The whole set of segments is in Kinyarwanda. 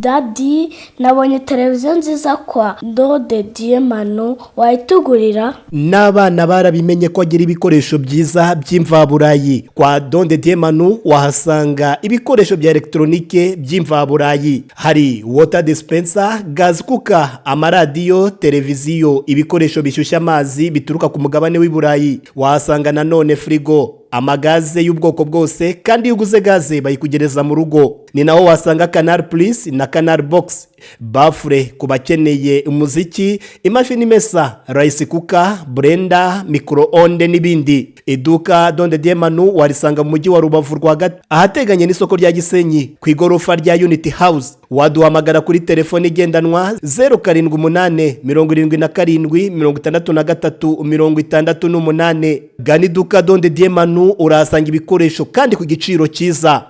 Daddy, nabonye televiziyo nziza kwa Ndode Diemano, wayitugurira? N'abana barabimenye ko agira ibikoresho byiza by'imvaburayi. Kwa Ndode Diemano wahasanga ibikoresho bya electronique by'imvaburayi. Hari water dispenser, gas cooker, amaradiyo, televiziyo, ibikoresho bishyushya amazi bituruka ku mugabane w'Iburayi. Wahasanga nanone frigo, amagaze y'ubwoko bwose, kandi iyo uguze gaze bayikugereza mu rugo. Ni naho wasanga Canal Plus na Canal Box, bafure ku bakeneye umuziki, imashini imesa, rice cooker, blender, micro-onde n'ibindi. Iduka Ndode Diemano warisanga mu mujyi wa Rubavu rwagati, ahateganye n'isoko rya Gisenyi ku igorofa rya Unity House. Waduhamagara kuri telefone igendanwa 078 77 63 68. Gana iduka Ndode Diemano urahasanga ibikoresho kandi ku giciro cyiza.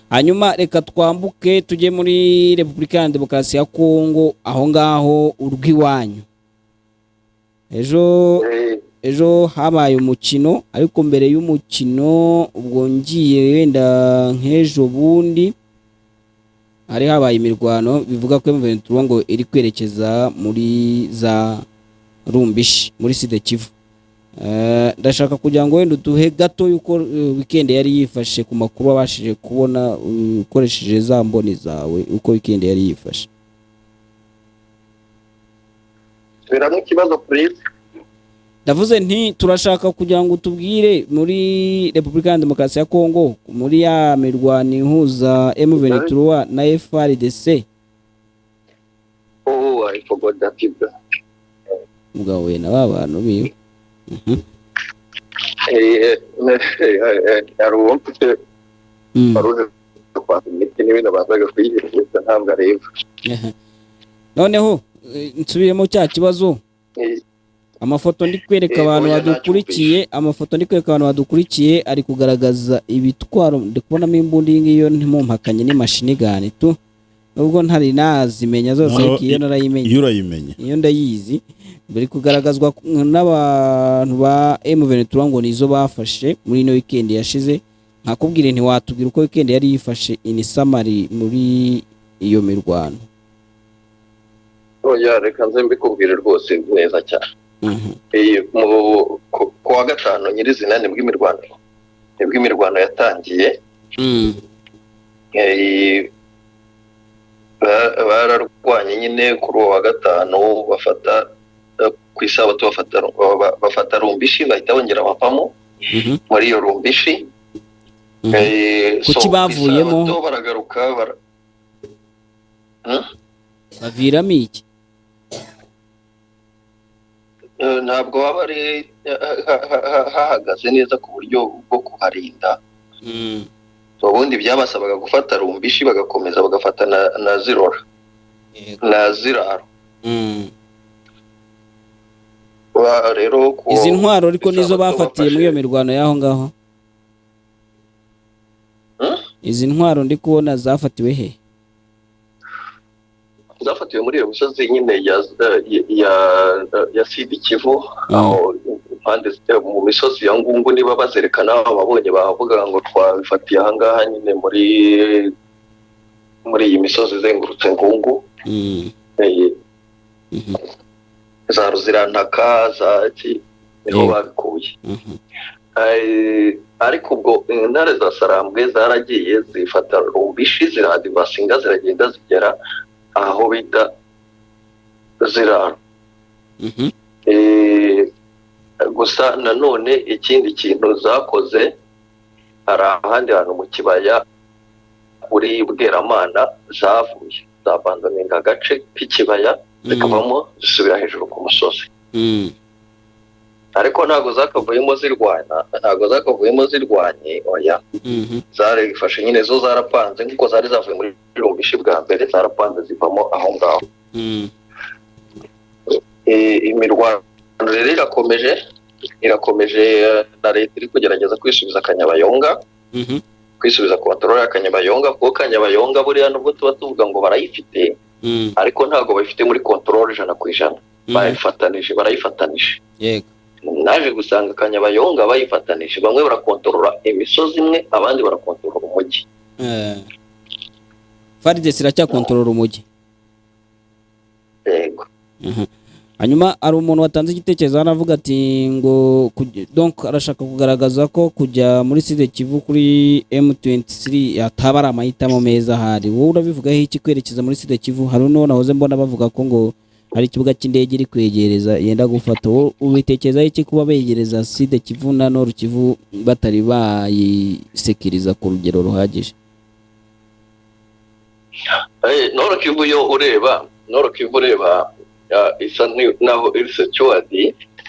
Hanyuma reka twambuke tujye muri Repubulika ya Demokarasi ya Kongo, aho ngaho urw'iwanyu. Ejo habaye umukino, ariko mbere y'umukino ubwo ngiye wenda nk'ejo bundi hari habaye imirwano bivuga ko M23 ngo iri kwerekeza muri za Rumbishi muri Sud Kivu. Ndashaka kugira ngo wenda duhe gato yuko weekend yari yifashe ku makuru abashije kubona ukoresheje za mboni zawe, uko weekend yari yifashe. Biramwe kibazo please. Ndavuze nti turashaka kugira ngo tubwire muri Repubulika ya Demokarasi ya Kongo muri ya mirwano ihuza M23 na FARDC. Oh, I forgot that people. Mugawe na babantu biwe. Yaruwo mfite baruze kwa n'ibintu bazaga kwigisha ntabwo areba. Noneho nsubiremo cya kibazo. Amafoto ndi kwereka abantu badukurikiye, ari kugaragaza ibitwaro, ndi kubonamo imbunda ngiyo ntimumpakanye n'imashini gani tu, nubwo ntari nazimenya zose, ariko iyo narayimenye, iyo ndayizi. Bari kugaragazwa n'abantu ba M23 ngo nizo bafashe muri no weekend yashize. Nkakubwire nti watubwira uko weekend yari yifashe inisamari muri iyo mirwano. Oya, reka nze mbikubwire rwose neza cyane. Ku wa gatanu nyirizina nibwo imirwano yatangiye. Bararwanye nyine kuri uwo wa gatanu, bafata ku isabato bafata Rumbishi, bahita bongera bapamo muri iyo Rumbishi. Kuki bavuyemo baragaruka baviramo iki? Ntabwo baba ari hahagaze neza ku buryo bwo kuharinda. Ubundi byabasabaga gufata Rumbishi bagakomeza bagafata na Zirora na Ziraro. Rero izi ntwaro ariko nizo bafatiye muri iyo mirwano yaho ngaho. Izi ntwaro ndi kubona zafatiwe he? Zafatiwe muri iyo misozi nyine ya Sud Kivu, aho impande mu misozi ya Ngungu niba bazerekana ababonye bavuga ngo twabifatiye aha ngaha nyine muri iyi misozi izengurutse Ngungu. Za Ruzirantaka za niho babikuye. Ariko ubwo intare za Sarambwe zaragiye zifata Rumbishi, ziradivasinga, ziragenda zigera aho bita Ziraro. Gusa nanone ikindi kintu zakoze, hari ahandi hantu mu kibaya kuri Bweramana zavuye, zabandoninga agace k'ikibaya zikavamo zisubira hejuru ku musozi. Ariko ntago zakavuyemo zirwanye, oya. Zarifashe nyine zo zarapanze nkuko zari zavuye muri Rumbishi bwa mbere, zarapanze zivamo aho ngaho. Imirwano rero irakomeje na leta iri kugerageza kwisubiza Kanyabayonga, kwisubiza kontrole ya Kanyabayonga, kuko Kanyabayonga buriya nubwo tuba tuvuga ngo barayifite, ariko ntago bayifite muri kontrole 100%. Barayifatanije. Yego. Naje gusanga Kanyabayonga bayifatanije, bamwe barakontorora imisozi imwe, abandi barakontorora umujyi. FARDC iracyakontorora umujyi. Yego. Hanyuma ari umuntu watanze igitekerezo anavuga ati ngo donc arashaka kugaragaza ko kujya muri Sud Kivu kuri M23 yatabara amahitamo meza hari. Wowe urabivugaho iki kwerekeza muri Sud Kivu? Hari no nahoze mbona bavuga ko ngo hari ikibuga cy'indege iri kwegereza yenda gufata. Wowe ubitekereza iki kuba begereza Sud Kivu na Nord Kivu batari bayisekiriza ku rugero ruhagije? Nord Kivu yo ureba isa naho iri secured,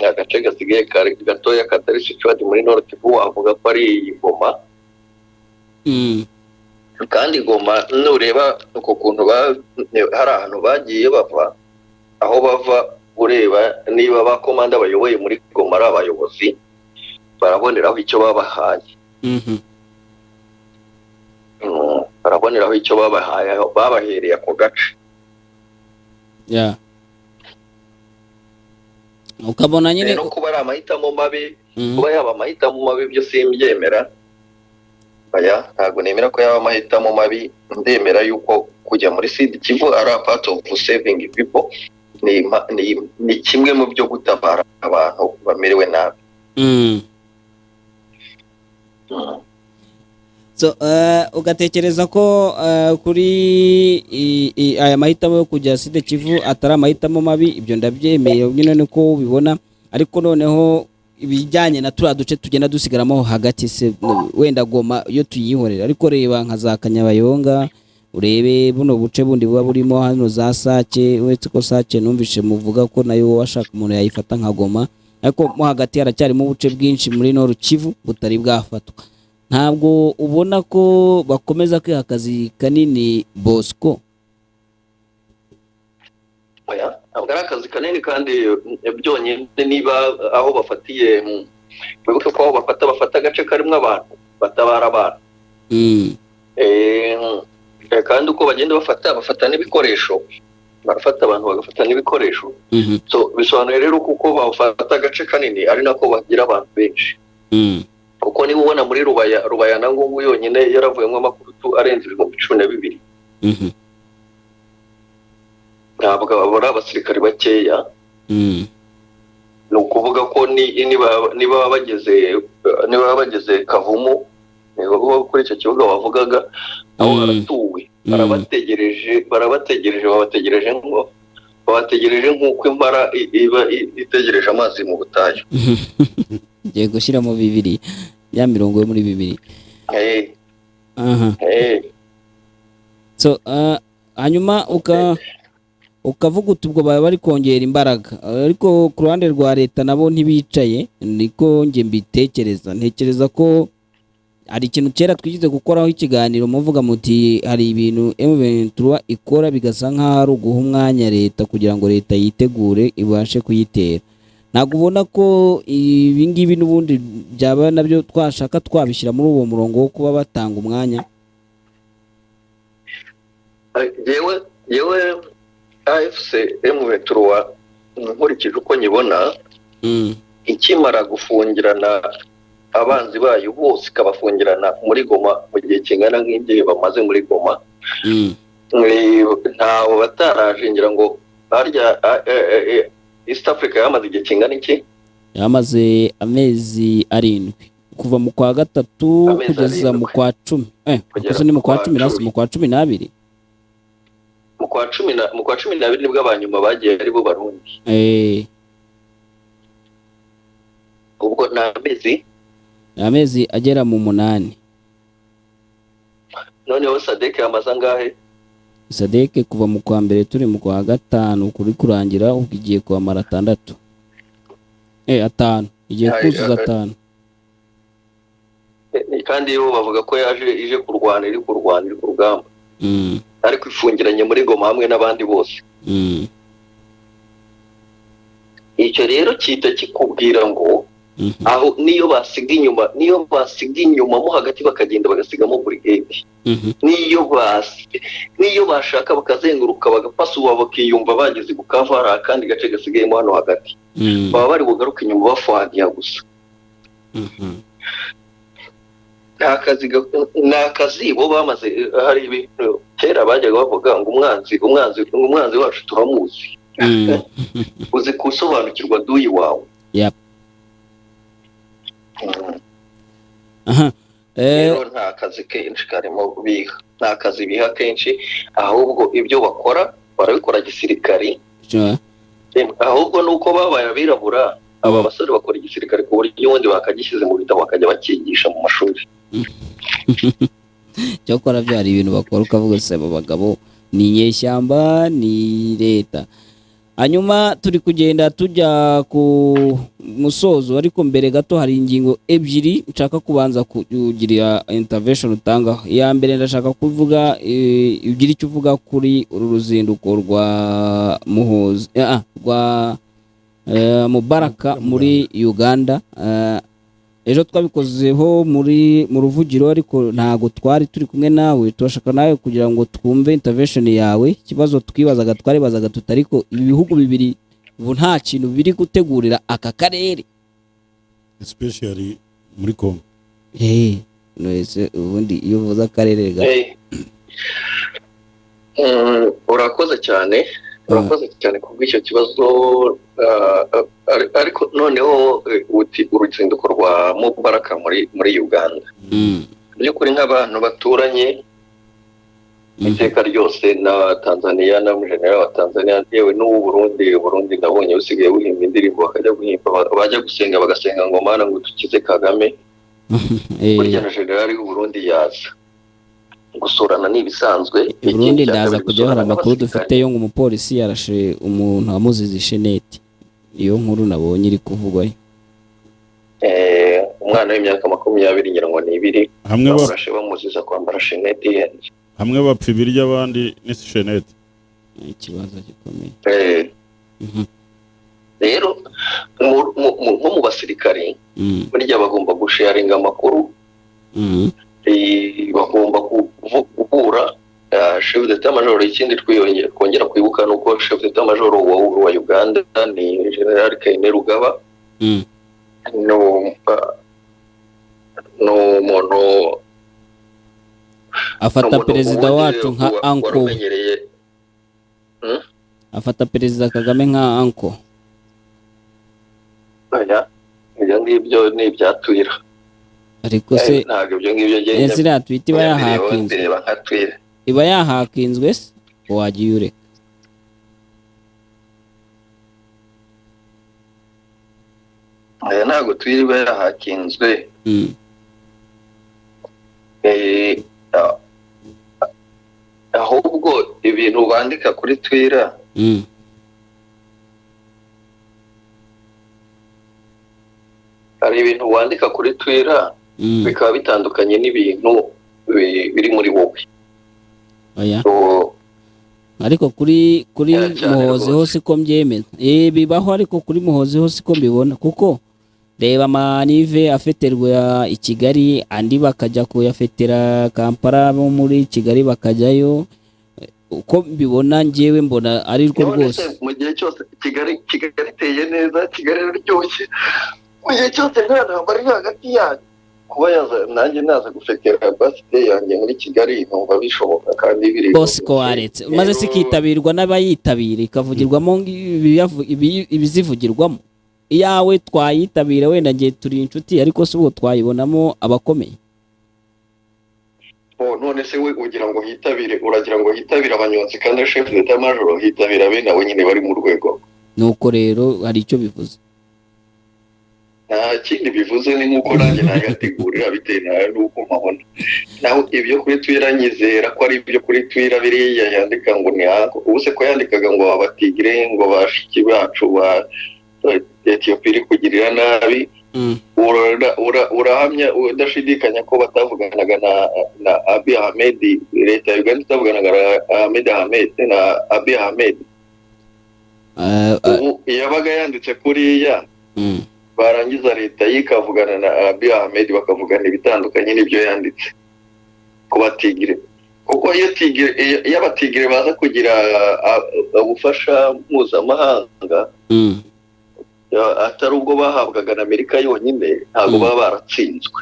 agace gasigaye gatoya katari secured muri Nord Kivu wavuga ko ari Goma. Kandi Goma nureba uko kuntu hari ahantu bagiye bava, aho bava ureba niba bakomanda bayoboye muri Goma ari abayobozi baraboneraho icyo babahaye. Baraboneraho icyo babahaye, babahereye ako gace. Ukabona nyine no kuba ari amahitamo mabi, kuba yaba amahitamo mabi byo simbyemera. Ntabwo nemera ko yaba amahitamo mabi. Ndemera yuko kujya muri Sud Kivu ari a part of saving people, ni kimwe mu byo gutabara abantu bamerewe nabi. So ugatekereza ko kuri aya mahitamo yo kujya Sud Kivu atari amahitamo mabi? Ibyo ndabyemeye nyine niko ubibona, ariko noneho ibijyanye na turiya duce tugenda dusigaramo hagati se wenda Goma iyo tuyihorera, ariko reba nka za Kanyabayonga, urebe buno buce bundi buba burimo hano za Sake, uretse ko Sake numvishe muvuga ko nayo washaka umuntu yayifata nka Goma, ariko mo hagati haracyarimo ubuce bwinshi muri Nord Kivu butari bwafatwa. Ntabwo ubona ko bakomeza kwiha akazi kanini Bosco? Ntabwo ari akazi kanini, kandi byonyine niba aho bafatiye, wibuke ko aho bafata agace karimo abantu batabara abantu. Kandi uko bagenda bafata n'ibikoresho, barafata abantu bagafata n'ibikoresho. So bisobanuye rero kuko bafata agace kanini ari nako bagira abantu benshi. Kuko niba ubona muri Rubaya na Ngungu yonyine yaravuyemo amakurutu arenze 12,000. Ntabwo babura abasirikari bakeya. Ni ukuvuga ko niba bageze Kavumu, niba kuri icyo kibuga wavugaga, aho haratuwe, babategereje nk'uko impara iba itegereje amazi mu butayu. Ngiye gushyira mu 2 ya 20 yo muri 2. So hanyuma ukavuga uti ubwo bari kongera imbaraga, ariko ku ruhande rwa leta nabo ntibicaye. Niko nge mbitekereza, ntekereza ko hari ikintu kera twigize gukoraho ikiganiro muvuga muti hari ibintu M23 ikora bigasa nk'aho ari uguha umwanya leta kugira ngo leta yitegure ibashe kuyitera. Ntabwo ubona ko ibi ngibi n'ubundi byaba nabyo twashaka twabishyira muri uwo murongo wo kuba batanga umwanya? Yewe AFC M23 nkurikije uko nyibona, ikimara gufungirana abanzi bayo bose, ikabafungirana muri Goma mu gihe kingana nk'igihe bamaze muri Goma, ntawe bataraje ngira ngo harya East Africa yamaze igihe kingana iki? Yamaze amezi 7 kuva mu kwa 3 kugeza mu kwa 10. Kuko ni mu kwa 10 nasi mu kwa 12. Mu kwa 12 nibwo abanyuma bagiye ari bo Barundi. Ubwo amezi agera mu 8. Noneho Sadek yamaze angahe? Sadek kuva mu kwa 2 turi mu kwa 5 kuri kurangira ugiye kwa mara 6. 5 igiye kuzuza 5. Kandi yo bavuga ko ije kurwana iri ku rugamba. Ariko ifungiranye muri Goma hamwe n'abandi bose. Icyo rero kita kikubwira ngo aho niyo basiga inyuma mo hagati bakagenda bagasigamo brigade. Niyo bashaka bakazenguruka bagapasa uwa bakiyumva bageze gukavara kandi gace gasigayemo hano hagati, baba bari bugaruka inyuma bafuadiya gusa. n'akazi bo bamaze. Hari ibintu kera bajyaga bavuga ngo umwanzi wacu turamuzi. Uzi kusobanukirwa duyi wawe. Rero nta kazi kenshi karimo biha, nta kazi biha kenshi, ahubwo ibyo bakora barabikora gisirikari. Ahubwo nuko babaye abirabura, aba basore bakora igisirikare ku buryo ubundi bakagishyize mu bitabo bakajya bakigisha mu mashuri. Cyakora byari ibintu bakora ukavuga se aba bagabo ni inyeshyamba ni leta. Hanyuma turi kugenda tujya ku musozo, ariko mbere gato hari ingingo ebyiri nshaka kubanza kugira intervention utanga. Ya mbere ndashaka kuvuga ugira icyo uvuga kuri uru ruzinduko rwa Muhoozi rwa Mubaraka muri Uganda. Ejo twabikozeho mu ruvugiro, ariko ntago twari turi kumwe nawe. Turashaka nawe kugira ngo twumve intervention yawe. Ikibazo twibazaga twaribazaga tutariko ibi bihugu bibiri ubu nta kintu biri gutegurira aka karere, especially muri Congo. Nese ubundi iyo uvuze akarere urakoze cyane. Urakoze cyane kubw'icyo kibazo. Ariko noneho uruzinduko rwa Mubaraka muri Uganda, by'ukuri nk'abantu baturanye iteka ryose na Tanzania, na general wa Tanzania yewe n'ubu Burundi nabonye usigaye buhimba indirimbo bakajya guhimba, bajya gusenga bagasenga ngo Mana ngo dukize Kagame. Burya na general w'u Burundi yaza gusurana n'ibisanzwe. Burundi ndaza kujya hari amakuru dufite yo ngo umupolisi yarashe umuntu wamuzize isheneti. Iyo nkuru nabonye iri kuvugwayo. Umwana w'imyaka 20 ngira ngo ni 2 hamwe barashe bamuziza kwambara sheneti. Hamwe bapfa ibiryo abandi ni sheneti. Ikibazo gikomeye. Rero nko mu basirikare burya bagomba gusharinga amakuru. Bagomba guhura chef d'état major. Ikindi kongera kwibuka nuko chef d'état major wa Uganda ni General Kainerugaba. No mono afata perezida wacu nka anko. Afata perezida Kagame nka anko. Ibyo ngibyo ni ibyatwira. Ariko se ntabwo ibyo ngibyo genda zira twiti bayahakinzwe. Iba yahakinzwe wagiye ureka. Ntabwo twiriba yahakinzwe. Ahubwo ibintu bandika kuri Twitter hari ibintu wandika kuri Twitter bikaba bitandukanye n'ibintu biri muri wowe. Ariko kuri Muhoozi hose ko mbyemeza. Bibaho, ariko kuri Muhoozi hose ko mbibona, kuko reba amanive afeterwa i Kigali, andi bakajya kuyafetera Kampala, bo muri Kigali bakajyayo. Uko mbibona njyewe mbona ari rwo rwose. Mu gihe cyose Kigali iteye neza, Kigali iryoshye, mu gihe cyose nta ntambara iri hagati yanyu. Kuba yaza nanjye naza gufetera birthday yanjye muri Kigali numva bishoboka kandi biri bose ko waretse maze sikitabirwa n'abayitabira ikavugirwamo ibizivugirwamo. Iyawe twayitabira wenda ngiye turi inshuti, ariko si ubwo twayibonamo abakomeye. None se we ugira ngo hitabire, uragira ngo hitabire abanyonzi kandi chef d'état major hitabira bene abo nyine bari mu rwego. Nuko rero hari icyo bivuze. Nta kindi bivuze, ni nk'uko nanjye nagategurira bitewe n'uko mpabona. Naho ibyo kuri Twitter nyizera ko ari ibyo kuri Twitter biriya yandika ngo ni hako. Ubu se ko yandikaga ngo abatigire ngo bashiki bacu ba Ethiopia iri kugirira nabi. Urahamya udashidikanya ko batavuganaga na Abiy Ahmed, leta ya Uganda itavuganaga na Abiy Ahmed. Ubu yabaga yanditse kuriya barangiza leta yikavugana na Abiy Ahmed bakavugana ibitandukanye n'ibyo yanditse ku batigire. Kuko iyo abatigire baza kugira ubufasha mpuzamahanga atari ubwo bahabwaga na Amerika yonyine, ntabwo baba baratsinzwe.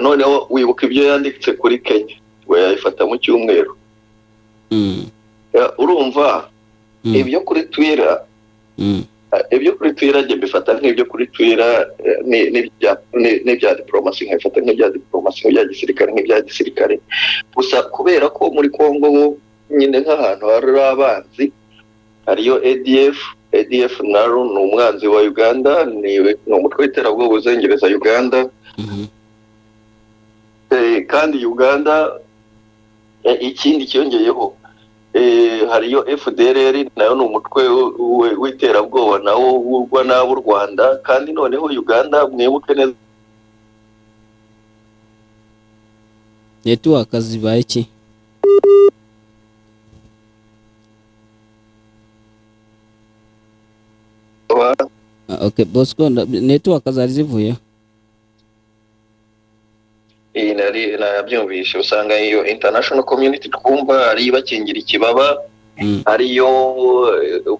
noneho wibuka ibyo yanditse kuri Kenya we yayifata mu cyumweru. Urumva ibyo kuri Twitter njye mbifata nk'ibyo kuri Twitter n'ibya diplomasi, nkabifata nk'ibya diplomasi, nk'ibya gisirikare, nk'ibya gisirikare gusa, kubera ko muri Kongo nyine nk'ahantu hari abanzi, hariyo ADF naro ni umwanzi wa Uganda, ni umutwe w'iterabwoba uzengereza Uganda. Kandi Uganda ikindi cyongeyeho, hariyo FDLR nayo ni umutwe w'iterabwoba nawo wurwa n'ab'u Rwanda. Kandi noneho Uganda mwibuke neza network zibaye iki? Okay Bosco, network zari zivuye. nabyumvishe, usanga iyo international community twumva ari bakingira ikibaba, ariyo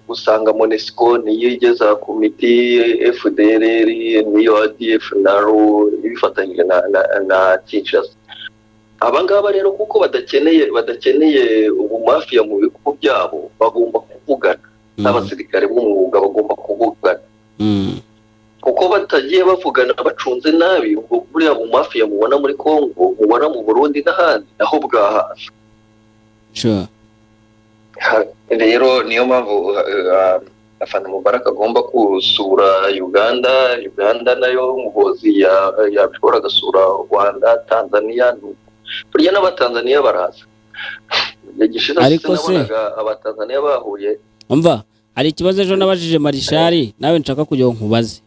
usanga MONUSCO niyo igeza ku miti, FDLR niyo ADF naro ibifatanyije na Kinshasa. Abangaba rero kuko badakeneye ubumafiya mu bihugu byabo, bagomba kuvugana n'abasirikare b'umwuga, bagomba kuvugana kuko batagiye bavugana bacunze nabi, ubwo buriya mu mafiya mubona muri Kongo, mubona mu Burundi n'ahandi naho bwahaza. Rero niyo mpamvu afana Mubarak agomba kusura Uganda nayo Muhozi yabishobora gasura Rwanda, Tanzania. Burya n'abatanzania baraza. Ariko se abatanzania bahuye, umva hari ikibazo ejo nabajije Marishari, nawe nshaka kujya nkubaze.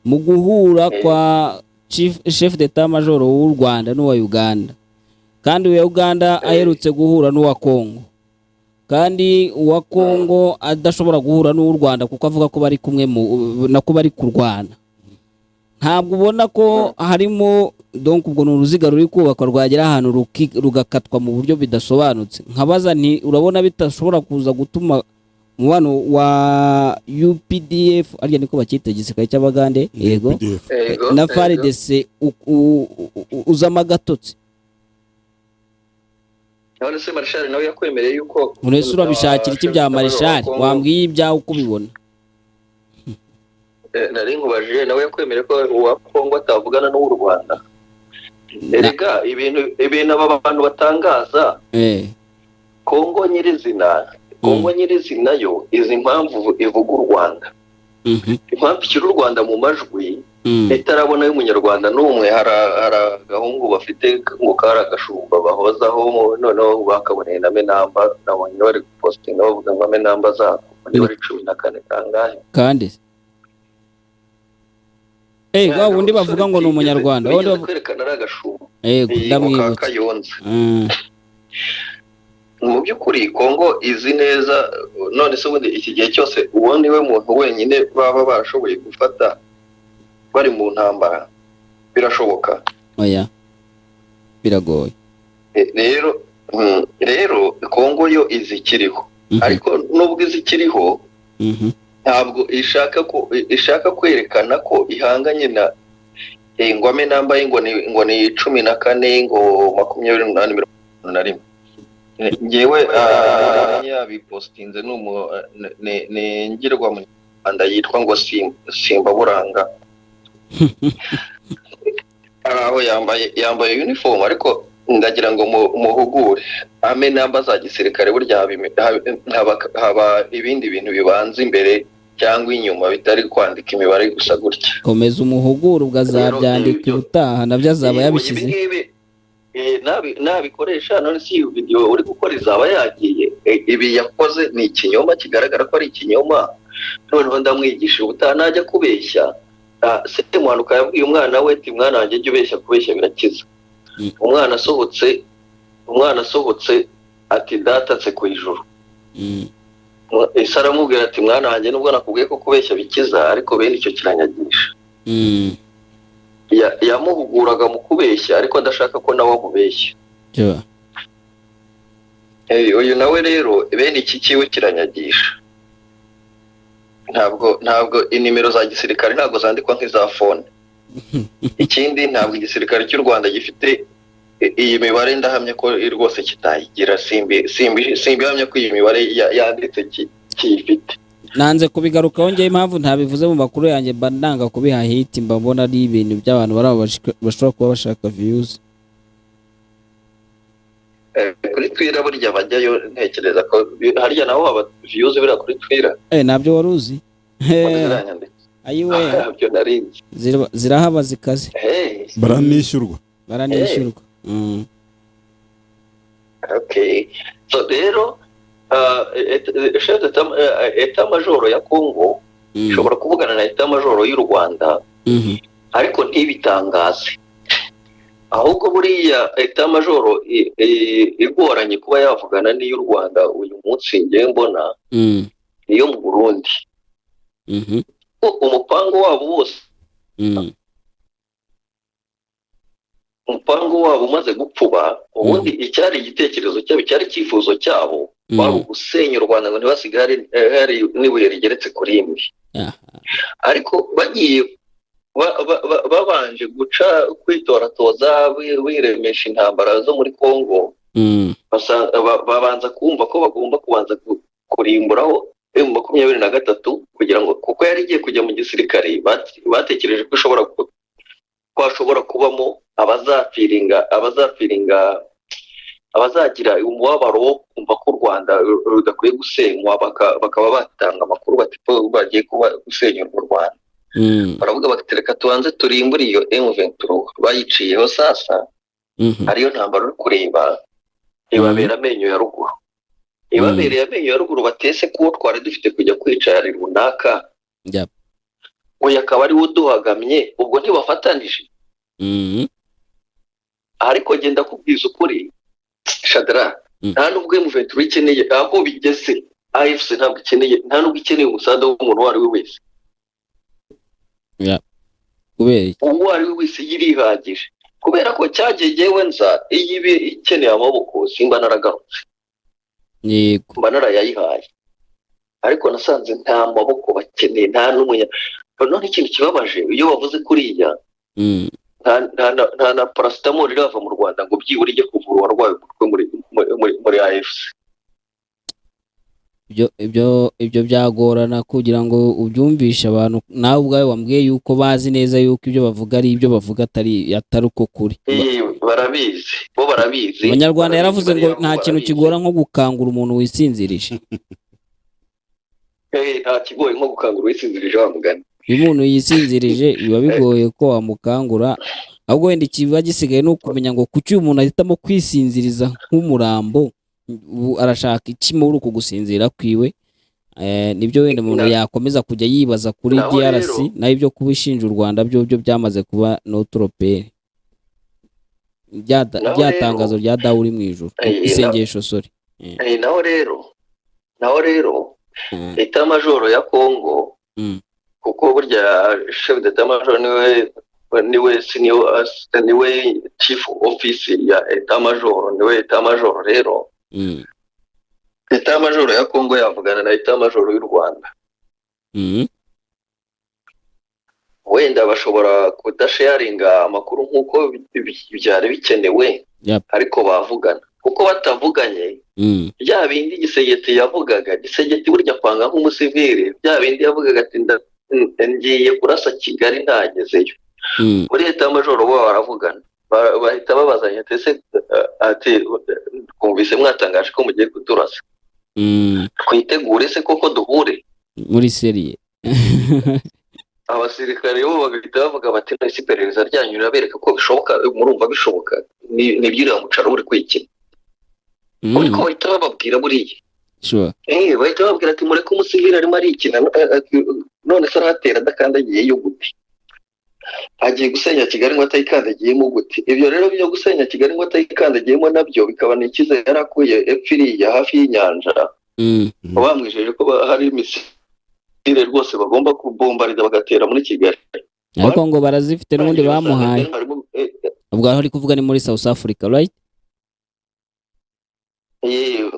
Mu guhura kwa chef d'etat major w'u Rwanda n'uwa Uganda, kandi uwa Uganda aherutse guhura n'uwa Kongo, kandi uwa Kongo adashobora guhura n'uw'u Rwanda kuko avuga ko bari kumwe nako bari kurwana, ntabwo ubona ko harimo donc ubwo n'uruziga ruri kubakwa rwagera ahantu rugakatwa mu buryo bidasobanutse? Nkabaza nti urabona bitashobora kuza gutuma umubano wa UPDF ariya niko bakita igisirikare cy'Abagande, yego, na FARDC uzama gatotsi? none se Marshal nawe yakwemereye yuko unese urabishakira iki bya Marshal? Wambwiye ibyawe uko ubibona. Nari nkubajije nawe yakwemereye ko uwa Kongo atavugana n'u Rwanda. Erega ibintu aba bantu batangaza, Kongo nyirizina yo izi impamvu ivuga u Rwanda, impamvu ikiri u Rwanda mu majwi itarabona y'umunyarwanda n'umwe. hari agahungu bafite ngo kari agashumba bahozaho, noneho bakaboneye na Menamba, nabonye bari postinga bavuga ngo Menamba zabo ni bari 14 kangahe kandi wa wundi bavuga ngo ni umunyarwanda, wandi kwerekana ari agashumba, ndamwibutsa. Mu by'ukuri Kongo izi neza. None se ubundi iki gihe cyose uwo niwe muntu wenyine baba barashoboye gufata bari mu ntambara? Birashoboka? Oya, biragoye. Rero Kongo yo izikiriho, ariko nubwo izikiriho ntabwo ishaka kwerekana ko ihanganye na ngo Menamba ngo ni 14 ngo 28 21. Ngewe yabipostinze ni ngirwa mu Rwanda yitwa ngo Simba Buranga. Aho yambaye uniform, ariko ndagira ngo muhugure Menamba za gisirikare burya haba ibindi bintu bibanza imbere cyangwa inyuma, bitari kwandika imibare gusa gutya. Komeza umuhugure ubwazabyandika ubutaha nabyo azaba yabishyize. Nabikoresha none si video uri gukora izaba yagiye. Ibi yakoze ni ikinyoma, kigaragara ko ari ikinyoma. Noneho ndamwigisha ubutaha najya kubeshya. Se Muhanuka yabwiye umwana we ati mwana wanjye jya ubeshya, kubeshya birakiza. Umwana asohotse ati datatse ku ijuru. Isa aramubwira ati mwana wanjye nubwo nakubwiye ko kubeshya bikiza, ariko bene icyo kiranyagisha. Yamuhuguraga mu kubeshya, ariko adashaka ko nawe amubeshya. Uyu nawe rero bene iki kiwe kiranyagisha. Ntabwo inimero za gisirikare ntabwo zandikwa nk'iza phone. ikindi ntabwo igisirikare cy'u Rwanda gifite iyi mibare ndahamya ko rwose kitayigira, simbihamya ko iyi mibare yanditse kiyifite. nanze kubigarukaho njye impamvu ntabivuze mu makuru yanjye mba nanga kubiha hit, mba mbona ari ibintu by'abantu bashobora kuba bashaka views. Kuri Twitter burya bajyayo ntekereza ko harya naho haba views bira kuri Twitter. Nabyo waruzi ayiwe nabyo narinzi zirahaba zikaze baranishyurwa. Okay, so rero Eta Majoro ya Congo ishobora kuvugana na Eta Majoro y'u Rwanda ariko ntibitangaze, ahubwo buriya Eta Majoro igoranye kuba yavugana n'iy'u Rwanda uyu munsi ngiye mbona niyo mu Burundi. Umupango wabo wose umupango wabo umaze gupfuba, ubundi icyari igitekerezo cyabo, cyari icyifuzo cyabo wari gusenya u Rwanda ngo ntibasigare hari n'ibuye rigeretse kuri imwe. Ariko bagiye babanje guca kwitoratoza wiremesha intambara zo muri Congo, babanza kumva ko bagomba kubanza kurimburaho M23 kugira ngo, kuko yari igiye kujya mu gisirikare, batekereje ko hashobora kubamo abazagira umubabaro wo kumva ko u Rwanda rudakwiye gusenywa, bakaba batanga amakuru bati ko bagiye kuba gusenyura u Rwanda. Baravuga bati reka tubanze turimbure iyo M23, bayiciyeho sasa ariyo ntambara uri kureba ibabera amenyo ya ruguru, ibabereye amenyo ya ruguru, batese kuwo twari dufite kujya kwica yari runaka, oya akaba ari wo duhagamye, ubwo ntibafatanije. Ariko genda kubwiza ukuri Shadra, nta nubwo M23 ikeneye aho bigeze, AFC ntabwo ikeneye, nta nubwo ikeneye umusada w'umuntu wari we wese. Uwo ari we wese yirihagije, kubera ko cyagegewe nza iyibe ikeneye amaboko simba naragarutse, mba narayayihaye, ariko nasanze nta maboko bakeneye, nta n'umunya. None ikintu kibabaje iyo bavuze kuriya nta na paracetamol irava mu Rwanda ngo byibura ijye kuvura uwarwaye muri AFC. ibyo byagorana kugira ngo ubyumvishe abantu. Nawe ubwawe wambwiye yuko bazi neza yuko ibyo bavuga ari ibyo bavuga atari uko kuri. Barabizi. Abanyarwanda yaravuze ngo nta kintu kigora nko gukangura umuntu wisinzirije. Nta kigoye nko gukangura wisinzirije wa mugani. Iyo umuntu yisinzirije biba bigoye ko wamukangura, ahubwo wenda ikiba gisigaye ni ukumenya ngo kuki uyu muntu ahitamo kwisinziriza nk'umurambo, arashaka iki muri uku gusinzira kwiwe. Nibyo wenda umuntu yakomeza kujya yibaza kuri DRC, naho ibyo kubishinja u Rwanda byo byamaze kuba notropere. Byatangazo rya dawe uri mu ijuru, isengesho sorry. Naho rero Eta Majoro ya Congo, kuko burya chef d'etat major niwe chief office ya Eta Major, niwe Eta Major. Rero Eta Major ya Congo yavugana na Eta Major y'u Rwanda, wenda bashobora kudasharinga amakuru nk'uko byari bikenewe, ariko bavugana. Kuko batavuganye bya bindi Gisegeti yavugaga, Gisegeti burya kwanga nk'umusivili, bya bindi yavugaga ati ngiye kurasa Kigali ntagezeyo, muri Eta Major bo baravugana, bahita babazanya ati twumvise mwatangaje ko mugiye kuturasa, twitegure se koko duhure muri serie. Abasirikare bo bagahita bavuga bati none iperereza ryanyu rirabereka ko bishoboka, murumva bishoboka, nibyira mucara uri kwikina. Ariko bahita bababwira buriya bahita bababwira ati mureke umusivili arimo arikina, none se aratera adakandagiyeyo gute, agiye gusenya Kigali ngo atayikandagiyemo gute? Ibyo rero byo gusenya Kigali ngo atayikandagiyemo nabyo bikaba ni icyizere yarakuye epfiriya hafi y'inyanja, bamwijeje ko hari imisire rwose bagomba kubombarida bagatera muri Kigali, ariko ngo barazifite n'ubundi bamuhaye. Ubwo aho uri kuvuga ni muri South Africa, right?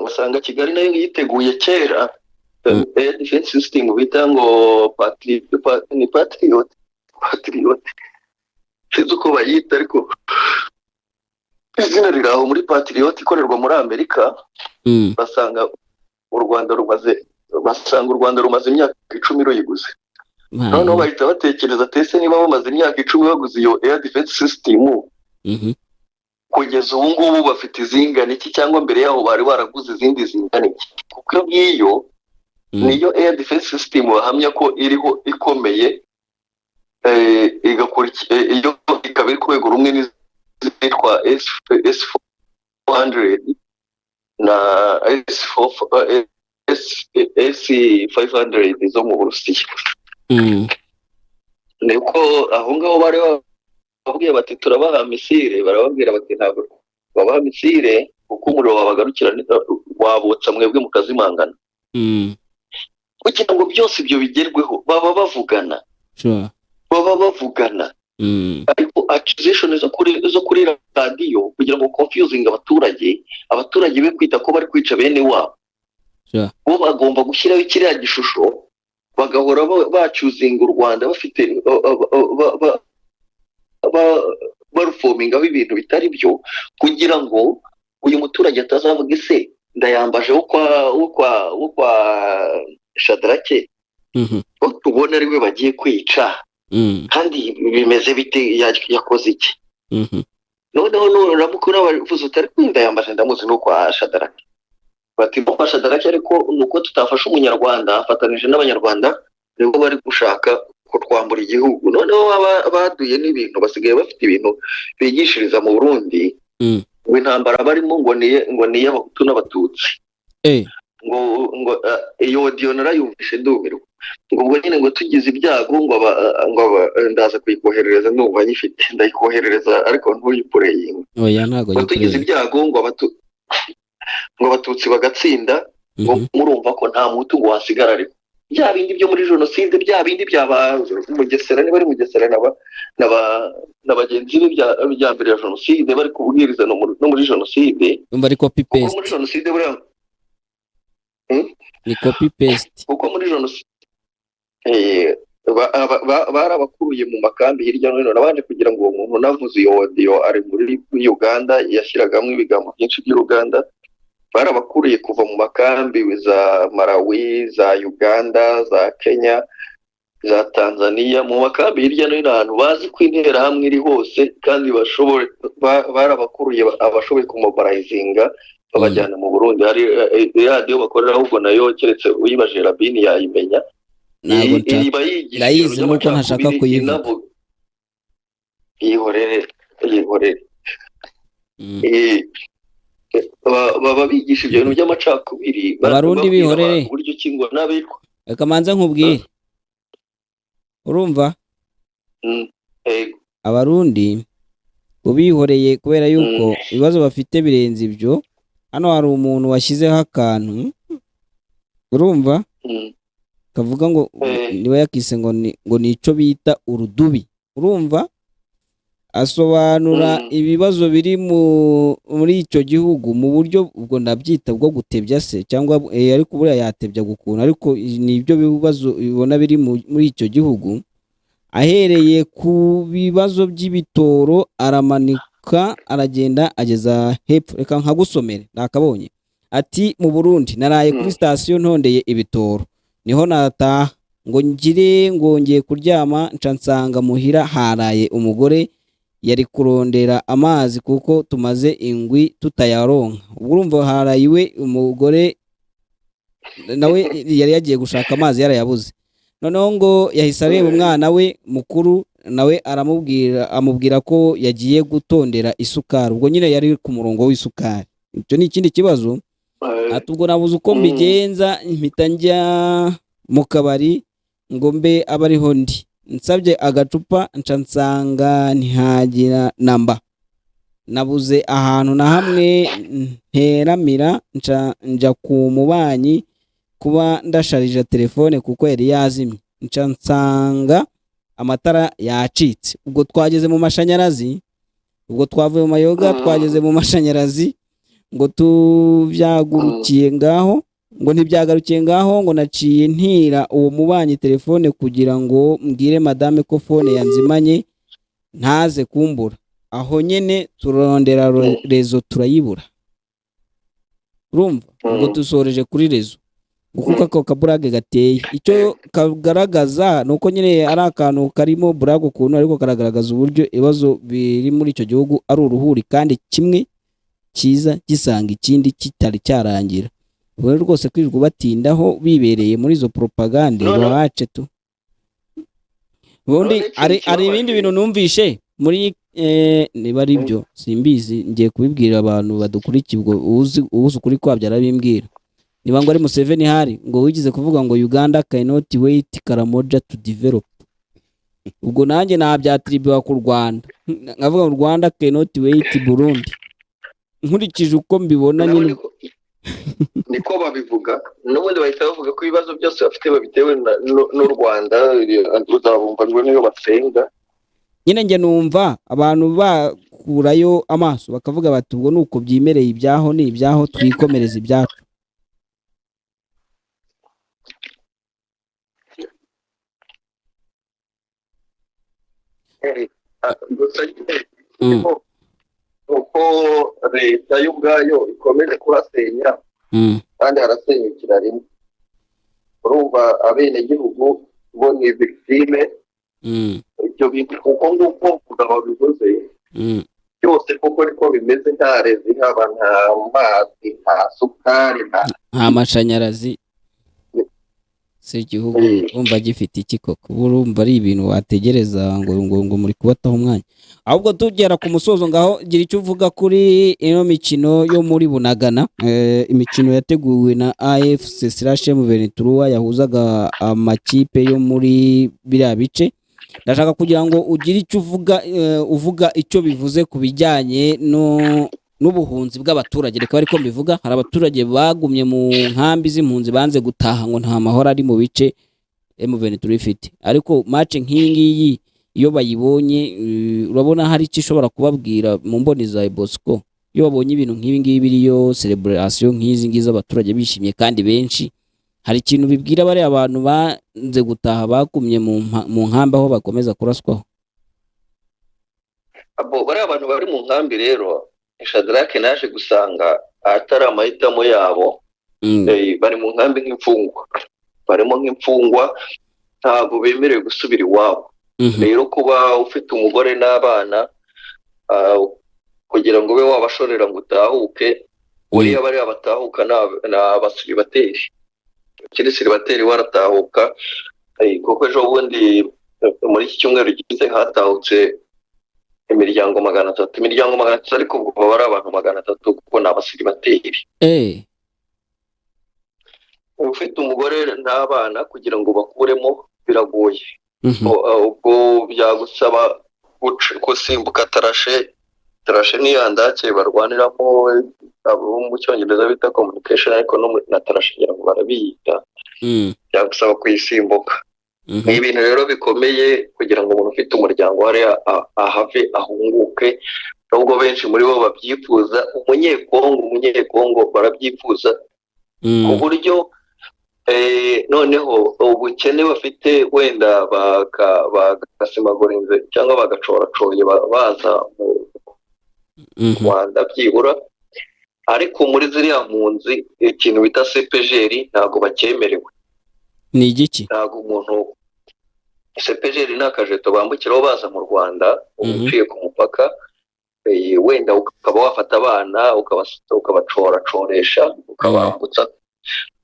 Usanga Kigali nayo yiteguye kera defense system bita ngo patriot sinzi uko bayita ariko izina riraho muri Patriot ikorerwa muri Amerika. basanga u Rwanda rumaze imyaka 10 ruyiguze. Noneho bahita batekereza tese niba bamaze imyaka 10 baguze iyo air defense system, kugeza ubu ngubu bafite izingana iki, cyangwa mbere yaho bari baraguze izindi zingana iki? Kuko ngiyo niyo air defense system bahamya ko iriho ikomeye, iyo ikaba iri ku rwego rumwe n'izitwa S400 na S500 zo mu Burusiya. Niko aho ngaho bari babwiye bati turabaha misile, barababwira bati ntabwo babaha misile kuko umuriro wabagarukira wabotsa mwebwe mukazimangana. Kugira ngo byose ibyo bigerweho baba bavugana, ariko accusation zo kuri radio kugira ngo confusing abaturage be kwita ko bari kwica bene wabo. Bo bagomba gushyiraho kiriya gishusho, bagahora bacyuzinga u Rwanda bafite barufomingaho ibintu bitari byo, kugira ngo uyu muturage atazavuga ese ndayambaje wo kwa Shadrake, tubona ari we bagiye kwica, kandi bimeze bite, yakoze iki? Noneho nuramuko n'abavuze utari ndayambaje ndamuzi no kwa Shadrake, bati kwa Shadrake ariko nuko tutafasha umunyarwanda afatanije n'abanyarwanda nibo bari gushaka kutwambura igihugu. Noneho baduye n'ibintu, basigaye bafite ibintu bigishiriza mu Burundi, ngo intambara barimo ngo ni y'abahutu n'abatutsi. ngo iyo audio narayumvishe ndumirwa, ngo ubwo nyine ngo tugize ibyago ngo ndaza kuyikoherereza, ndumva nyifite ndayikoherereza ariko ntuyipureyinga. Oya ntago ngo tugize ibyago ngo abatutsi bagatsinda, ngo murumva ko nta mutu ngo wasigara, ariko bya bindi byo muri jenoside, bya bindi byaba Mugesera, niba ari Mugesera na bagenzi be bya mbere ya jenoside bari kubwiriza no muri jenoside, bari copy paste. Muri jenoside buriya ni copy paste, kuko muri jenoside barabakuruye mu makambi hirya no hino, nabanje kugira ngo uwo muntu navuze iyo audio ari muri Uganda, yashyiragamo ibigambo byinshi by'Uganda. Barabakuruye kuva mu makambi za Malawi, za Uganda, za Kenya, za Tanzania, mu makambi hirya no hino ahantu bazi kwintera hamwe iri hose, kandi barabakuruye abashoboye kumobilizinga babajyana mu Burundi. Hari radio bakorera ahubwo nayo keretse uyibaje Rabini yayimenya, iba yigisha nuko ntashaka kuyivuga. Yihorere baba bigisha ibyo bintu by'amacakubiri. Abarundi bihorere uburyo kingwa n'abitwa, reka manza nkubwire, urumva Abarundi ubihoreye kubera yuko ibibazo bafite birenze ibyo. Hano hari umuntu washyizeho akantu, urumva, kavuga ngo niwe yakise ngo nico bita urudubi, urumva, asobanura ibibazo biri muri icyo gihugu mu buryo ubwo ndabyita bwo gutebya se, cyangwa ariko buriya yatebya gukuna, ariko ni ibyo bibazo bibona biri muri icyo gihugu. Ahereye ku bibazo by'ibitoro aramanika aragenda ageza hepfo, reka nkagusomere nakabonye. Ati mu Burundi naraye kuri station ntondeye ibitoro, niho nataha ngo ngongeye kuryama nca nsanga muhira haraye umugore yari kurondera amazi kuko tumaze ingwi tutayaronka. Ubwo urumva harayiwe umugore nawe yari yagiye gushaka amazi yarayabuze. Noneho ngo yahise areba umwana we mukuru, nawe amubwira ko yagiye gutondera isukari. Ubwo nyine yari ku murongo w'isukari. Icyo ni ikindi kibazo. Ati ubwo nabuze uko mbigenza, mpita njya mu kabari ngo mbe abariho ndi, nsabye agacupa nca nsanga ntihagira namba, nabuze ahantu na hamwe nteramira, nja ku mubanyi kuba ndasharija telefone kuko yari yazimye, nca nsanga amatara yacitse. Ubwo twageze mu mashanyarazi, ubwo twavuye mu mayoga twageze mu mashanyarazi, ngo tuvyagurukiye ngaho, ngo ntibyagarukiye ngaho, ngo naciye ntira uwo mubanyi telefone kugira ngo mbwire madame ko phone yanzimanye, ntaze kumbura aho nyene turondera rezo turayibura urumva ngo dusoreje kuri rezo kuko ako kaburage gateye icyo kagaragaza nuko nyine ari akantu karimo burage ukuntu ariko karagaragaza uburyo ibibazo biri muri icyo gihugu ari uruhuri kandi kimwe cyiza gisanga ikindi kitari cyarangira ubwo rwose kwirirwa batindaho bibereye muri izo propagande babace tu ubundi ari ibindi bintu numvishe muri niba ari byo simbizi ngiye kubibwira abantu badukurikiye ubwo uzi ukuri kwabyo arabimbwira niba ngo ari Museveni hari ngo wigize kuvuga ngo Uganda cannot wait Karamoja to develop ubwo nanjye nabyatribiwa ku Rwanda nkavuga ngo Rwanda cannot wait Burundi nkurikije uko mbibona nyine niko babivuga n'ubundi bahita bavuga ko ibibazo byose bafite babitewe n'u Rwanda ruzabumva ngo niyo basenga nyine njye numva abantu bakurayo amaso bakavuga bati ubwo nuko byimereye ibyaho ni ibyaho twikomereza ibyacu uko leta y'ubwayo ikomeje kurasenya kandi harasenyukira rimwe urumva abenegihugu bo ni victime ibyo bintu kuko nguko babivuze byose kuko niko bimeze nta rezi haba nta mazi nta sukari nta mashanyarazi si igihugu urumva gifite iki koko urumva ari ibintu wategereza ngo muri kubataho umwanya ahubwo tugera ku musozo ngaho gira icyo uvuga kuri ino mikino yo muri Bunagana imikino yateguwe na AFC/M23 yahuzaga amakipe yo muri biriya bice ndashaka kugira ngo ugire icyo uvuga icyo bivuze ku bijyanye n'ubuhunzi bw'abaturage reka bariko mbivuga hari abaturage bagumye mu nkambi z'impunzi banze gutaha ngo nta mahoro ari mu bice M23 ifite ariko match nk'ingiyi iyo bayibonye urabona hari icyo ishobora kubabwira mu mboni za Bosco iyo babonye ibintu nk'ibi ngibi biriyo celebration nk'izi ngizi abaturage bishimye kandi benshi hari ikintu bibwira bari abantu banze gutaha bagumye mu nkambi aho bakomeza kuraswaho abo bari abantu bari mu nkambi rero Shadrake naje gusanga atari amahitamo yabo bari mu nkambi nk'imfungwa barimo nk'imfungwa ntabwo bemerewe gusubira iwabo rero kuba ufite umugore n'abana kugira ngo ube wabashorera ngo utahuke uriya bari abatahuka n'abasiribateri kiri siribateri waratahuka kuko ejo bundi muri iki cyumweru gize hatahutse imiryango 300 ariko ubwo baba ari abantu 300 kuko n'abasiribateri ufite umugore n'abana kugira ngo bakuremo biragoye ubwo byagusaba gusimbuka tarashe n'iyandake barwaniramo mu cyongereza bita communication ariko no na tarashe ngira ngo barabiyita byagusaba kuyisimbuka ni ibintu rero bikomeye kugira ngo umuntu ufite umuryango wari ahave ahunguke nubwo benshi muri bo babyifuza umunyekongo barabyifuza ku buryo noneho ubukene bafite wenda bagasimagura inze cyangwa bagacoracoye baza mu Rwanda byibura ariko muri ziriya mpunzi ikintu bita CPGR ntabwo bakemerewe ni igiki ntabwo umuntu CPGR ni akajeto bambukiraho baza mu Rwanda uciye ku mupaka wenda ukaba wafata abana ukabacoracoresha ukabambutsa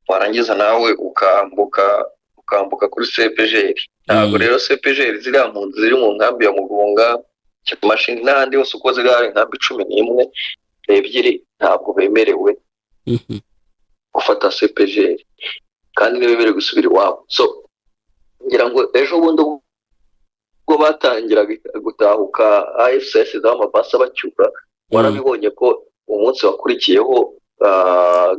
warangiza nawe ukambuka kuri CPGR ntabwo rero CPGR ziriya mpunzi ziri mu nkambi ya Mugunga Kimashini n'ahandi hose uko ziri hari nkambi 11 ebyiri ntabwo bemerewe gufata CPGR kandi nibemerewe gusubira iwabo so ngira ngo ejo bundi ubwo batangira gutahuka AFCS z'amabasa bacyura warabibonye ko umunsi wakurikiyeho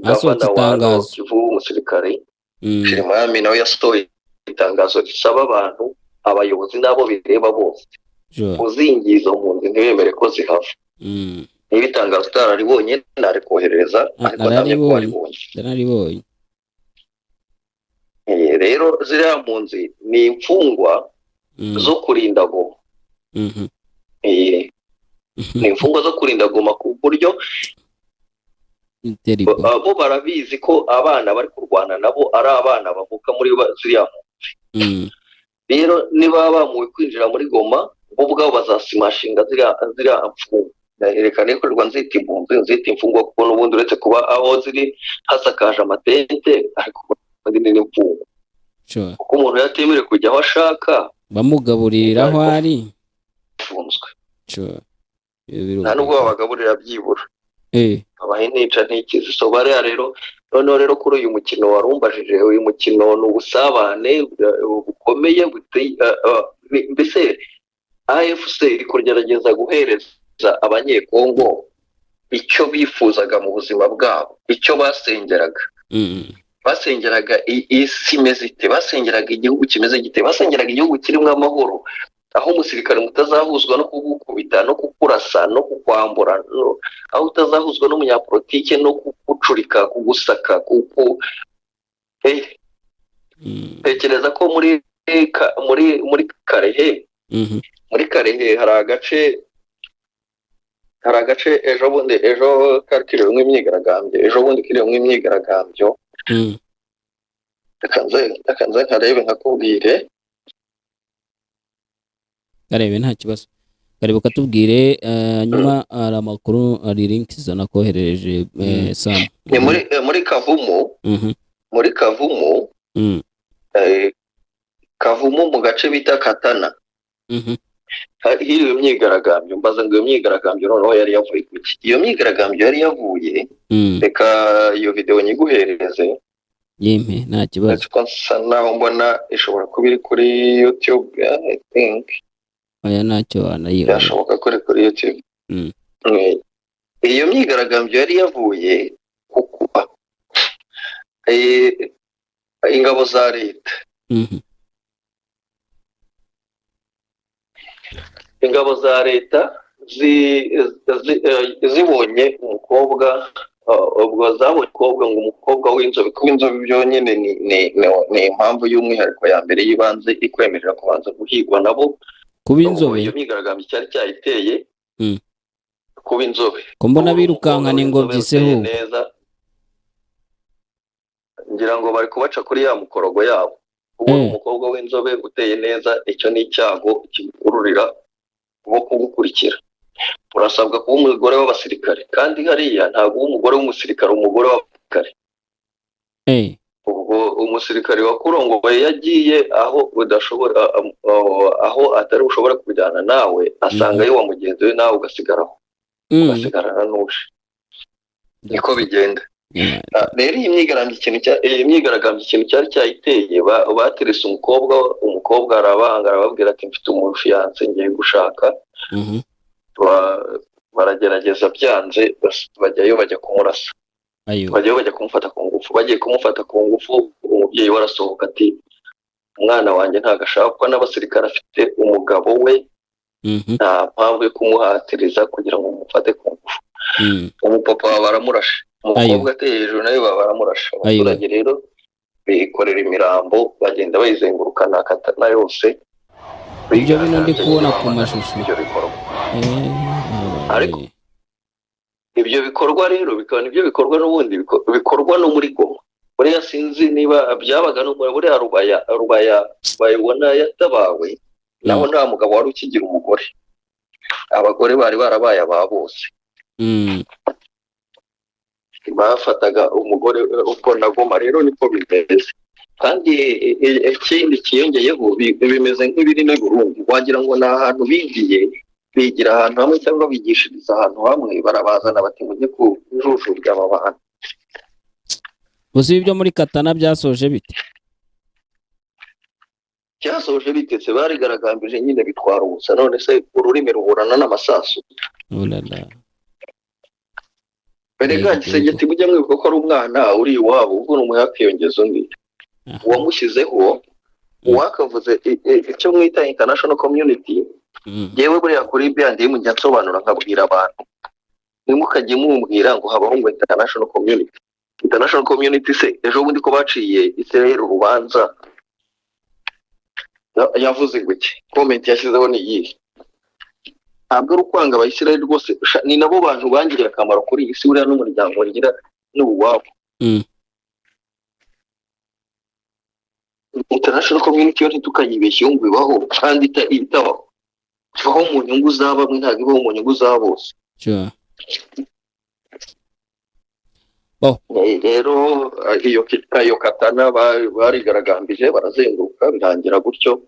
gavana wa Kivu umusirikare Shirimami nawe yasohoye itangazo risaba abantu abayobozi nabo bireba bose uzingiza umuntu ntibemere ko zihava niba itangazo utararibonye nari kohereza ariko naribonye rero ziriya mpunzi ni imfungwa zo kurinda goma ni imfungwa zo kurinda Goma ku buryo bo barabizi ko abana bari kurwana nabo ari abana bavuka muri ziriya rero niba bamuwe kwinjira muri Goma bo ubwabo bazasimashinga ziriya mfungwa reka nikorerwa nzita imfungwa kuko n'ubundi uretse kuba aho ziri hasakaje amatente ariko ni n'imfungwa kuko umuntu yatemerewe kujya aho ashaka bamugaburira aho ari afunzwe nta nubwo babagaburira byibura abahe nica ntikizi so bariya rero noneho rero kuri uyu mukino warumbajije uyu mukino ni ubusabane bukomeye mbese AFC iri kugerageza guhereza abanyekongo icyo bifuzaga mu buzima bwabo icyo basengeraga isi imeze ite basengeraga igihugu kimeze gite basengeraga igihugu kirimo amahoro aho umusirikare mutazahuzwa no kugukubita no kukurasa no kukwambura aho utazahuzwa n'umunyapolitike no kugucurika kugusaka tekereza ko muri Karehe muri Karehe hari agace ejo kiriwemo imyigaragambyo reka nze nkarebe nkakubwire karebe nta kibazo karebe katubwire nyuma hari amakuru ari links zana koherereje Sam ni muri Kavumu Kavumu mu gace bita Katana hiriwe imyigaragambyo mbaza ngo iyo myigaragambyo noneho yari yavuye kuki iyo myigaragambyo yari yavuye reka iyo video nyiguherereze yemwe nta kibazo ko nsa naho mbona ishobora kuba iri kuri YouTube I think aya ntacyo wanayiba yashoboka kuri YouTube iyo myigaragambyo yari yavuye kukuba ingabo za leta ingabo za leta zibonye umukobwa ubwo zabonye umukobwa ngo umukobwa w'inzobe kuba inzobe byonyine ni impamvu y'umwihariko ya mbere y'ibanze ikwemerera kubanza guhigwa nabo kuba inzobe iyo myigaragambyo cyari cyayiteye kuba inzobe ko mbona birukankana ingobyi seho ngira ngo bari kubaca kuri ya mukorogo yabo ubu umukobwa w'inzobe uteye neza icyo ni icyago kimukururira wo kugukurikira urasabwa kuba umugore w'abasirikare kandi hariya ntabwo umugore w'umusirikare umugore w'abasirikare ubwo umusirikare wakurongoye yagiye aho udashobora aho atari ushobora kujyana nawe asangayo wa mugenzi we nawe ugasigarana n'uje niko bigenda rero iyi myigaragambyo ikintu cyari cyayiteye baterese umukobwa arabanga arababwira ati mfite umufiyanse ngiye gushaka baragerageza byanze bajyayo bajya kumurasa bajyayo bajya kumufata ku ngufu bagiye kumufata ku ngufu umubyeyi we arasohoka ati umwana wanjye ntabwo ashakwa n'abasirikare afite umugabo we nta mpamvu yo kumuhatiriza kugira ngo mumufate ku ngufu umupapa baramurashe umukobwa ateye hejuru nawe baramurashe abaturage rero bikorera imirambo bagenda bayizengurukana Katana yose ibyo bino ndi kubona ku mashusho ibyo bikorwa ariko ibyo bikorwa rero bikaba nibyo bikorwa n'ubundi bikorwa no muri Goma buriya sinzi niba byabaga no muri buriya rubaya bayibona yatabawe naho nta mugabo wari ukigira umugore abagore bari barabaye aba bose bafataga umugore uko na Goma rero niko bimeze kandi ikindi kiyongeyeho bimeze nk'ibiri no Burundi wagira ngo ni ahantu bigira ahantu hamwe cyangwa bigishiriza ahantu hamwe barabazana bati mujye kujujubya aba bantu gusa ibyo muri Katana byasoje bite byasoje bitetse barigaragambije nyine bitwara ubusa none se ururimi ruburana n'amasasu berega gisegeti mujye mwibuka ko ari umwana uri iwabo ubwo n'umuyakiyongeza undi uwamushyizeho uwakavuze icyo mwita international community yewe buriya kuri byandi mujya nsobanura nkabwira abantu nimukajye mumbwira ngo habaho ngo international community se ejo bundi ko baciye Israel urubanza yavuze gute comment yashyizeho ni iyi ntabwo ari ukwanga Abayisiraheli rwose, ni nabo bantu bangiriye akamaro kuri iyi si, buriya n'umuryango ngira n'uwabo. International community yo ntitukayibeshyeho ngo ibaho kandi itabaho. Ibaho mu nyungu za bamwe, ntabwo ibaho mu nyungu za bose. Rero iyo katana barigaragambije barazenguruka birangira gutyo,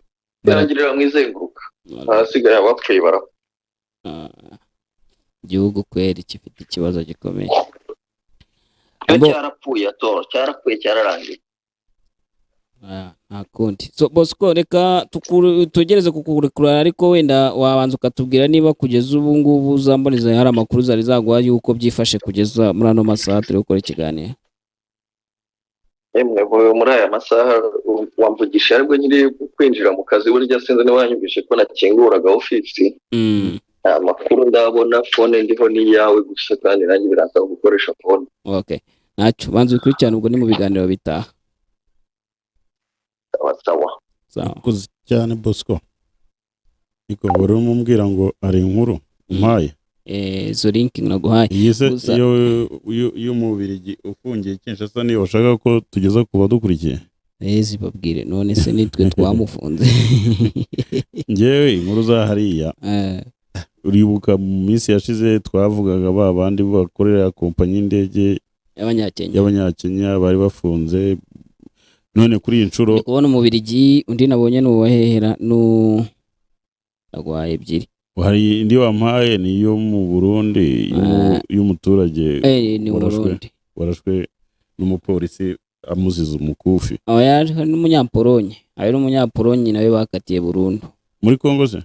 birangirira mu izenguruka, hasigaye abapfuye barapfa. Igihugu kweri gifite ikibazo gikomeye. Cyarapfuye cyararangiye. Nta kundi. So Bosco, reka tugereze kukurekura, ariko wenda wabanza ukatubwira niba kugeza ubu ngubu zamboniza hari amakuru zari zaguha yuko byifashe kugeza muri ano masaha turi gukora ikiganiro. Muri aya masaha wamvugisha aribwo nyiri kwinjira mu kazi, burya sinzi niba wanyumvishe ko nakinguraga ofisi. Amakuru ndabona phone ndiho ni yawe gusa, kandi nanjye biransaba gukoresha phone. Okay, ntacyo banza ukurikirana, ubwo ni mu biganiro bitaha. Sawa. Kuzi cyane Bosco. Niko bari mumbwira ngo ari inkuru mpaye. Zo link naguhaye. Yise yo mubirigi ufungiye Kinshasa niyo bashaka ko tugeza ku badukurikiye. Babwire none se nitwe twamufunze. Ngewe inkuru za hariya. Uribuka mu minsi yashize twavugaga babandi bakorera kompanyi indege y'Abanyakenya bari bafunze. None kuri inshuro kubona umubirigi undi nabonye n'uwahehera nagwaye ebyiri. Hari indi wampaye ni yo mu Burundi y'umuturage warashwe n'umupolisi amuziza umukufi. Yaje n'umunyapolonye, ari n'umunyapolonye nawe bakatiye burundu. Muri Kongo se?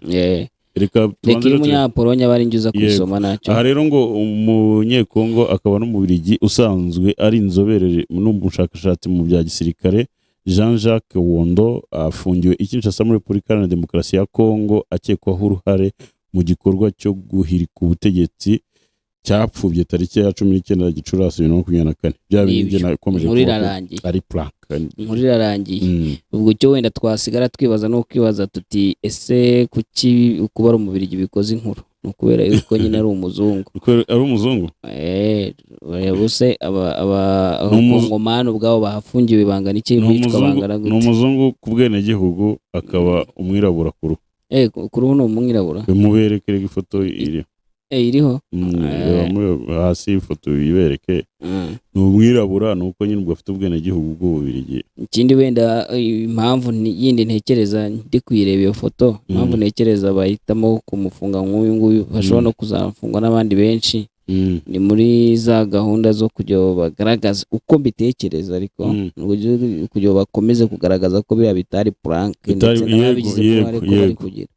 Reka tubanze umunyapolonye bari ngiza kwisoma nacyo. Aha rero ngo umunyekongo akaba n'umubirigi usanzwe ari inzobere n'umushakashatsi mu bya gisirikare, Jean-Jacques Wondo afungiwe i Kinshasa muri Repubulika Iharanira Demokarasi ya Kongo akekwaho uruhare mu gikorwa cyo guhirika ubutegetsi cyapfubye tariki ya 19 Gicurasi 2024. Bya bintu nakomeje kuvuga ari plank. Muri rarangiye. Ubwo cyo wenda twasigara twibaza no kwibaza tuti ese kuki ukubara umubirigi bikoze inkuru? Nukubera yuko nyine ari umuzungu. Ari umuzungu? Bose abakongomani ubwabo bahafungiwe bangana iki bitwa bangana gute? N'umuzungu kubwene gihugu akaba umwirabura kuru. Kuru no umwirabura. Muberekere ifoto iri. Iriho hasi ifoto yibereke ni umwirabura, nuko nyine ubwo afite ubwene gihugu bw'ububirigi. Ikindi wenda impamvu yindi ntekereza ndi kwireba iyo foto, impamvu ntekereza bahitamo kumufunga nk'uyu nguyu, bashobora no kuzafungwa n'abandi benshi. Ni muri za gahunda zo kujya bagaragaza uko mbitekereza, ariko kujya bakomeze kugaragaza ko biriya bitari prank ndetse n'ababigize bari kugira.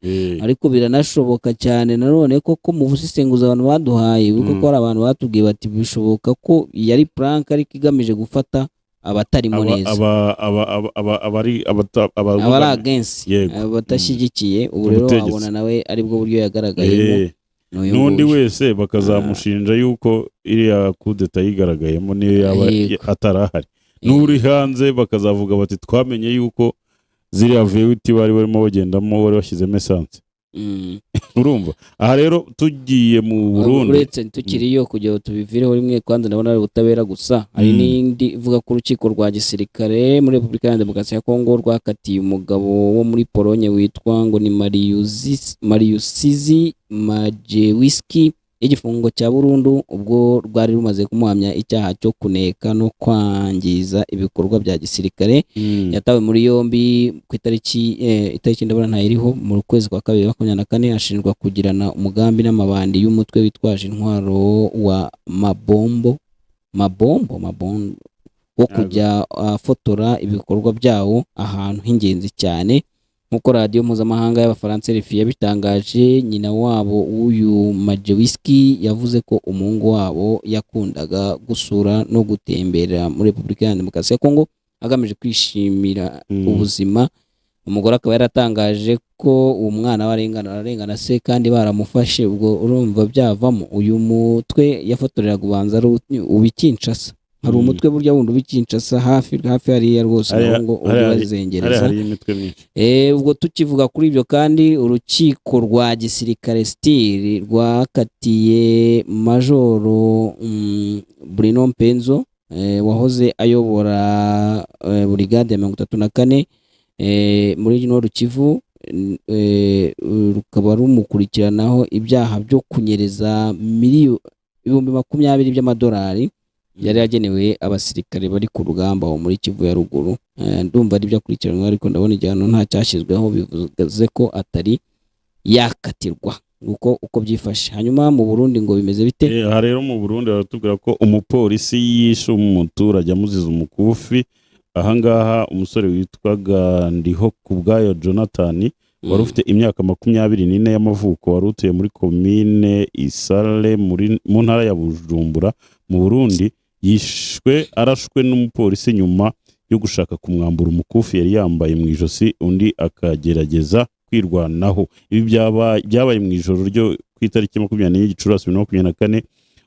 Ariko biranashoboka cyane nanone koko mu busesenguzi abantu baduhaye, kuko hari abantu batubwiye bati bishoboka ko yari prank ariko igamije gufata abatarimo neza, abari against, abatashyigikiye. Ubu rero wabona nawe aribwo buryo yagaragayemo. Nundi wese bakazamushinja yuko iriya kudeta yigaragayemo niyo yaba atarahari. N'uri hanze bakazavuga bati twamenye yuko ziriya VUT bari barimo bagendamo bari bashyizemo essence. Urumva? Aha rero tugiye mu Burundi, uretse tukiriyo kujya tubivireho rimwe, kwanza ndabona ari ubutabera gusa. Hari n'indi ivuga ko urukiko rwa gisirikare muri Repubulika Iharanira Demokarasi ya Kongo rwakatiye umugabo wo muri Polonye witwa ngo ni Mariusizi Majewski igifungo cya burundu, ubwo rwari rumaze kumuhamya icyaha cyo kuneka no kwangiza ibikorwa bya gisirikare. Yatawe muri yombi ku itariki ndabona ntayiriho mu kwezi kwa 2024. Ashinjwa kugirana umugambi n'amabandi y'umutwe witwaje intwaro wa mabombo wo kujya afotora ibikorwa byawo ahantu h'ingenzi cyane, nk'uko radiyo mpuzamahanga y'Abafaransa RFI yabitangaje. Nyina wabo w'uyu Majewski yavuze ko umuhungu wabo yakundaga gusura no gutembera muri Repubulika Iharanira Demokarasi ya Kongo agamije kwishimira ubuzima. Umugore akaba yaratangaje ko uwo mwana ararengana se kandi baramufashe. Ubwo urumva byavamo uyu mutwe yafotoreraga ubanza ubi Kinshasa hari umutwe burya wundi ubikinshasa hafi hariya rwose naho ngo urazengereza hari imitwe myinshi. Ubwo tukivuga kuri ibyo kandi urukiko rwa gisirikare stili rwakatiye Majoro Bruno Mpenzo wahoze ayobora brigade ya 34 muri Nord Kivu, rukaba rumukurikiranaho ibyaha byo kunyereza ibihumbi 20 by'amadolari yari yagenewe abasirikare bari ku rugamba aho muri Kivu ya ruguru. Ndumva ari byo akurikiranwa, ariko ndabona igihano nta cyashyizweho, bivuze ko atari yakatirwa uko byifashe. Hanyuma mu Burundi ngo bimeze bite? Aha rero mu Burundi baratubwira ko umupolisi yishe umuturage amuziza umukufi. Ahangaha umusore witwaga Ndihokubwayo Jonathan wari ufite imyaka 24 y'amavuko, wari utuye muri komine Isale mu ntara ya Bujumbura mu Burundi, yishwe arashwe n'umupolisi nyuma yo gushaka kumwambura umukufi yari yambaye mu ijosi, undi akagerageza kwirwanaho. Ibi byabaye mu ijoro ryo ku itariki 24 Gicurasi 2024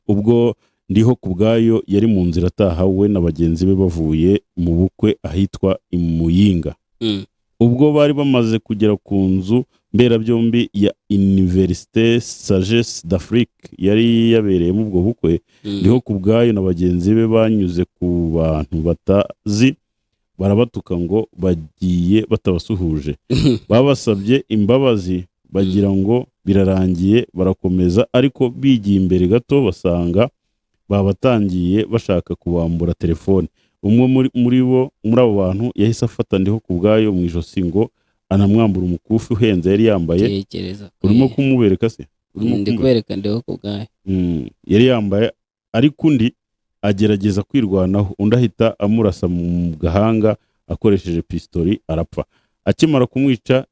ubwo Ndihokubwayo yari mu nzira ataha we na bagenzi be bavuye mu bukwe ahitwa Imuyinga. Ubwo bari bamaze kugera ku nzu mberabyombi ya Université Sagesse d'Afrique yari yabereyemo ubwo bukwe, Ndihokubwayo na bagenzi be banyuze ku bantu batazi barabatuka ngo bagiye batabasuhuje. Babasabye imbabazi bagira ngo birarangiye, barakomeza, ariko bigiye imbere gato basanga babatangiye bashaka kubambura telefone. Umwe muri abo bantu yahise afata Ndihokubwayo mu ijosi ngo anamwambura umukufi uhenze yari yambaye. Urimo kumubereka se? Ndi kubereka Ndihokubwayo. Yari yambaye, ariko undi agerageza kwirwanaho, undi ahita amurasa mu gahanga akoresheje pistoli, arapfa. Akimara kumwica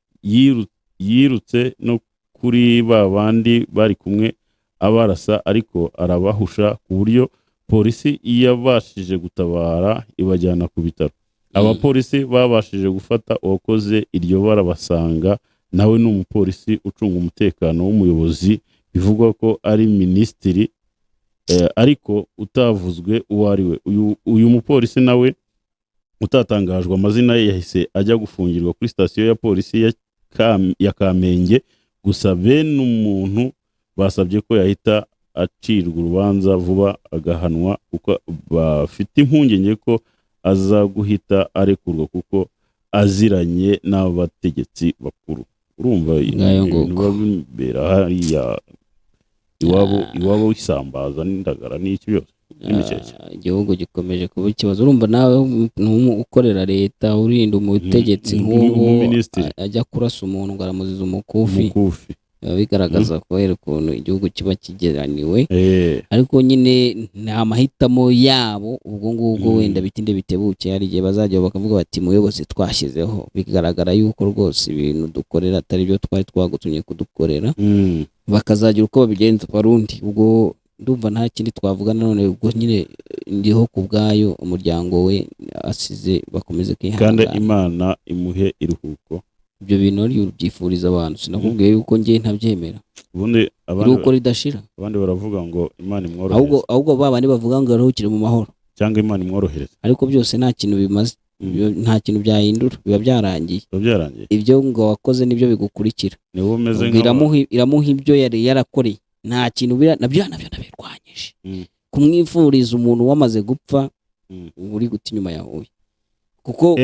yirutse no kuri babandi bari kumwe abarasa, ariko arabahusha ku buryo polisi yabashije gutabara ibajyana ku bitaro. Abapolisi babashije gufata uwakoze iryo bara basanga nawe n'umupolisi ucunga umutekano w'umuyobozi, bivugwa ko ari minisitiri, ariko utavuzwe uwo ari we. Uyu mupolisi nawe utatangajwe amazina ye yahise ajya gufungirwa kuri sitasiyo ya polisi ya Kamenge. Gusa bene umuntu basabye ko yahita acirwa urubanza vuba agahanwa, kuko bafite impungenge ko aza guhita arekurwa kuko aziranye n'abategetsi bakuru. Urumva bibera hariya iwabo w'isambaza n'indagara n'iki byose n'imikeke. Igihugu gikomeje kuba ikibazo. Urumva nawe ukorera leta urinda umutegetsi nk'uwo ajya kurasa umuntu ngo aramuziza umukufi, bigaragaza ko ukuntu igihugu kiba kigeraniwe. Ariko nyine nta mahitamo yabo ubwo ngubwo, wenda bitinde bitebuke hari igihe bazajya bakavuga bati muyobozi twashyizeho, bigaragara yuko rwose ibintu dukorera atari byo twari twagutumye kudukorera, bakazagira uko babigenza Barundi. Ubwo ndumva nta kindi twavuga none, ubwo nyine Ndihokubwayo umuryango we asize bakomeze kwihangana, kandi Imana imuhe iruhuko. Ibyo bintu ari ubyifuriza abantu, sinakubwiye yuko ngiye ntabyemera. Ubundi iruhuko ridashira, abandi baravuga ngo Imana imworohereze, ahubwo babandi bavuga ngo aruhukire mu mahoro, cyangwa Imana imworohereze. Ariko byose nta kintu bimaze, nta kintu byahindura, biba byarangiye. Ibyo ngo wakoze nibyo bigukurikira, niwe umeze iramuha ibyo yari yarakoreye. Nta kintu nabyo nabirwanyije. Kumwifuriza umuntu wamaze gupfa uri guta inyuma yawe, kuko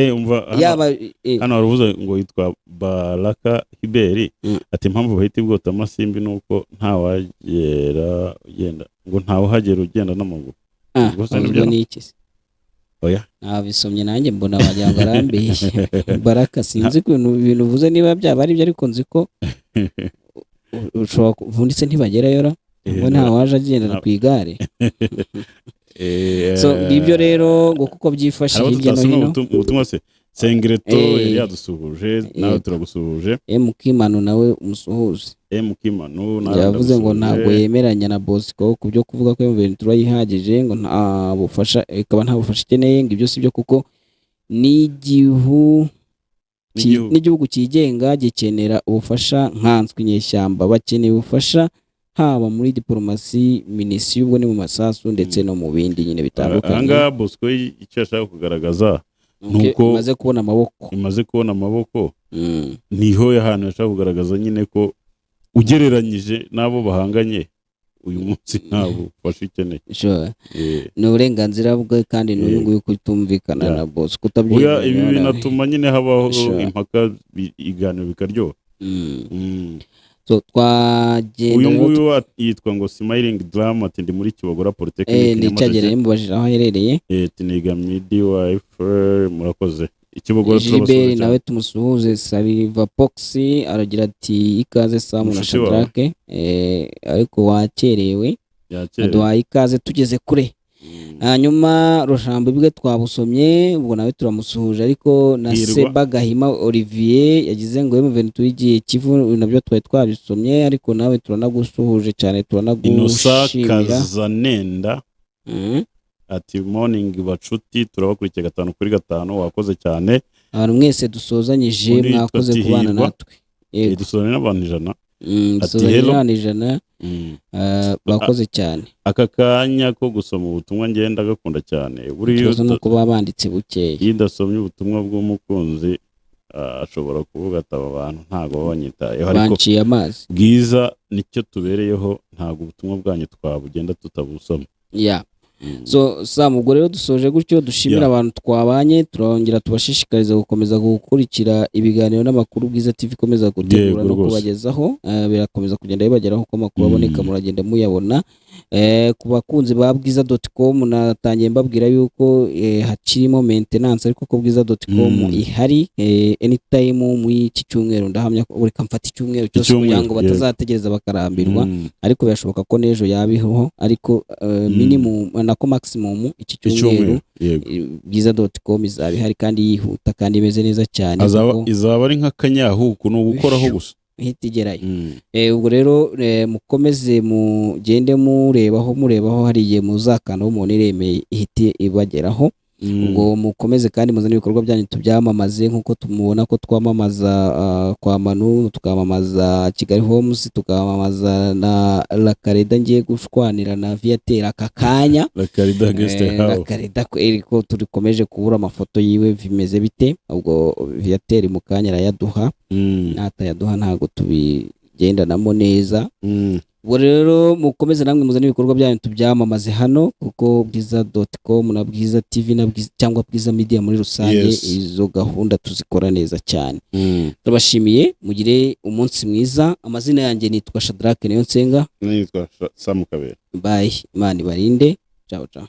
yaba hano waruvuze ngo yitwa Baraka Hiberi, ati impamvu bahita ibwota amasimbi nuko ntawagera ugenda, ngo ntawuhagera ugenda n'amaguru. Ubwo ni iki se? Oya, nabisomye nanjye mbona wagira ngo arambeshye. Baraka sinzi ko ibintu uvuze niba byaba ari byo, ariko nzi ko ushobora kuvunditse ntibagerayo ra, ngo nta waje agendera ku igare. So nibyo rero ngo kuko byifashe hirya no hino. Ubutumwa se Sengreto yari yadusuhuje, nawe turagusuhuje. Mukimano nawe umusuhuze. Mukimano nawe yavuze ngo ntabwo yemeranya na Bosco ku byo kuvuga ko Ventura yihagije, ngo nta bufasha, ikaba nta bufasha ikeneye, ngo ibyo si byo kuko n'igihugu cyigenga gikenera ubufasha nkanswe inyeshyamba, bakeneye ubufasha haba muri diplomasi minisi ubwo ni mu masasu ndetse no mu bindi nyine bitandukanye. Anga Bosco icyo ashaka kugaragaza nuko imaze kubona amaboko niho ahantu yashaka kugaragaza nyine ko ugereranyije n'abo bahanganye uyu munsi ntabwo ufashe ukeneye. Ni uburenganzira bwe kandi n'uyu nguyu kutumvikana na Bosco kutabyemera. Ibi binatuma nyine habaho impaka iganiro bikaryoha. So twagenda uyu nguyu yitwa ngo Smiling Drama ati ndi muri Kibogora Polytechnic ni cyagere nimubajije aho aherereye niga midwife murakoze Ikibogora turabasuhuza nawe tumusuhuze Saliva Pox aragira ati ikaze Samu na Shadrake ariko wakerewe aduhaye ikaze tugeze kure. Hanyuma Roshambo bwe twabusomye ubwo nawe turamusuhuje ariko na Seba Gahima Olivier yagize ngo M23 igiye Kivu nabyo twabisomye ariko nawe turanagusuhuje cyane turanagushimira. Kazanenda ati morning bacuti turabakurikiye 5/5 wakoze cyane abantu mwese dusozanyije mwakoze kubana natwe dusozanye n'abantu 100 ati hello bakoze cyane. Aka kanya ko gusoma ubutumwa ngenda gakunda cyane buriyo no kuba banditse bukeye yindasomye ubutumwa bw'umukunzi ashobora kuvuga ataba abantu ntago babanyitayeho ariko banciye amazi bwiza nicyo tubereyeho ntago ubutumwa bwanyu twabugenda tutabusoma. So Sam ubwo rero dusoje gutyo dushimira abantu twabanye turongera tubashishikariza gukomeza gukurikira ibiganiro n'amakuru Bwiza TV komeza gutegura no kubagezaho birakomeza kugenda bibageraho ko makuru aboneka muragenda muyabona. Ku bakunzi ba bwiza.com natangiye mbabwira yuko hakirimo maintenance ariko ko bwiza.com ihari anytime mu iki cyumweru ndahamya ko ureka mfata icyumweru cyose kugira ngo batazategereza bakarambirwa ariko birashoboka ko nejo yabiho ariko minimum nako maximum iki cyumweru bwiza.com izaba ihari kandi yihuta kandi imeze neza cyane izaba ari nk'akanyahuku no gukoraho gusa hitigerayo. Ubwo rero mukomeze mugende murebaho hari igihe muzakana umuntu iremeye ihite ibageraho. Ubwo mukomeze kandi muzane ibikorwa byanyu tubyamamaze nkuko tumubona ko twamamaza kwa Manu tukamamaza Kigali Homes tukamamaza na La Careda ngiye gushwanira na Viateur akakanya La Careda guest house La Careda ko turikomeje kubura amafoto yiwe bimeze bite ubwo Viateur mukanya arayaduha natayaduha ntago tubigendanamo neza. Ubwo rero mukomeze namwe muzane ibikorwa byanyu tubyamamaze hano kuko bwiza.com na Bwiza TV na Bwiza cyangwa Bwiza Media muri rusange izo gahunda tuzikora neza cyane. Turabashimiye mugire umunsi mwiza. Amazina yanjye nitwa Shadrake Niyonsenga nitwa Samu Kabera. Bye Imana ibarinde. Ciao ciao.